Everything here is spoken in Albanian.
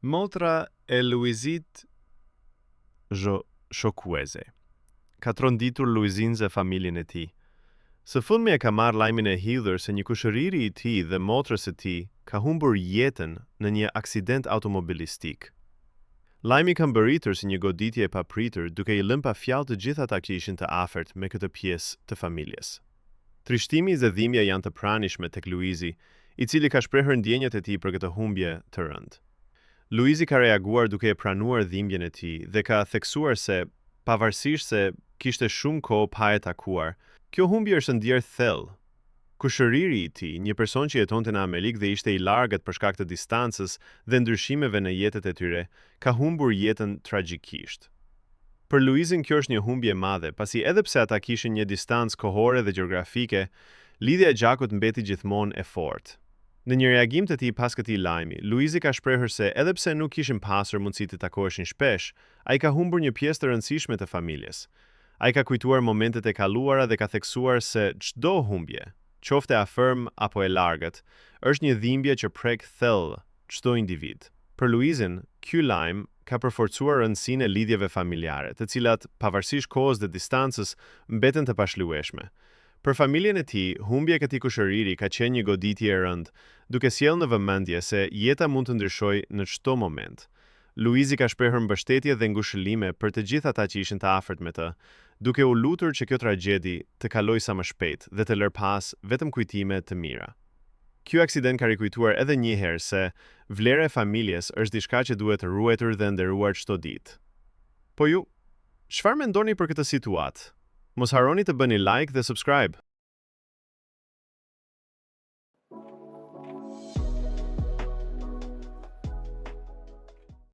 Motra e Luizit shokuese. Ka tronditur Luizin dhe familjen e tij. Së fundmi e ka marrë lajmin e hidhur se një kushëriri i tij dhe motrës së tij ka humbur jetën në një aksident automobilistik. Lajmi ka mbërritur si një goditje e papritur, duke I lënë pa fjalë të gjithë ata që ishin të afërt me këtë pjesë të familjes. Trishtimi dhe dhimbja janë të pranishme tek Luizi, I cili ka shprehur ndjenjat e tij për këtë humbje të rëndë. Luizi ka reaguar duke e pranuar dhimbjen e tij dhe ka theksuar se, pavarësisht se kishte shumë kohë pa e takuar, kjo humbje është ndjerë thellë. Kushëriri I tij, një person që jetonte në Amerikë dhe ishte I largët për shkak të distancës dhe ndryshimeve në jetët e tyre, ka humbur jetën tragjikisht. Për Luizin kjo është një humbje e madhe, pasi edhe pse ata kishin një distancë kohore dhe gjeografike, lidhja e gjakut mbeti gjithmonë e fortë. Në një reagim të tij pas këtij lajmi, Luizi ka shprehur se edhe pse nuk kishin pasur mundësi të takoheshin shpesh, ai ka humbur një pjesë të rëndësishme të familjes. Ai ka kujtuar momentet e kaluara dhe ka theksuar se çdo humbje, qofte afërm apo e largët, është një dhimbje që prek thellë çdo individ. Për Luizin, ky lajm ka përforcuar rëndësinë e lidhjeve familjare, të cilat, pavarësisht kohës dhe distancës, mbeten të pashlyeshme. Për familjen e tij, humbja e këtij kushëriri ka qenë një goditje e rëndë, duke sjellë në vëmendje se jeta mund të ndryshojë në çdo moment. Luizi ka shprehur mbështetje dhe ngushëllime për të gjithë ata që ishin të afërt me të, duke u lutur që kjo tragjedi të kalojë sa më shpejt dhe të lërë pas vetëm kujtime të mira. Ky aksident ka rikujtuar edhe një herë se vlera e familjes është diçka që duhet ruetur dhe nderuar çdo ditë. Po ju, çfarë mendoni për këtë situatë? Mos harroni të bëni like dhe subscribe.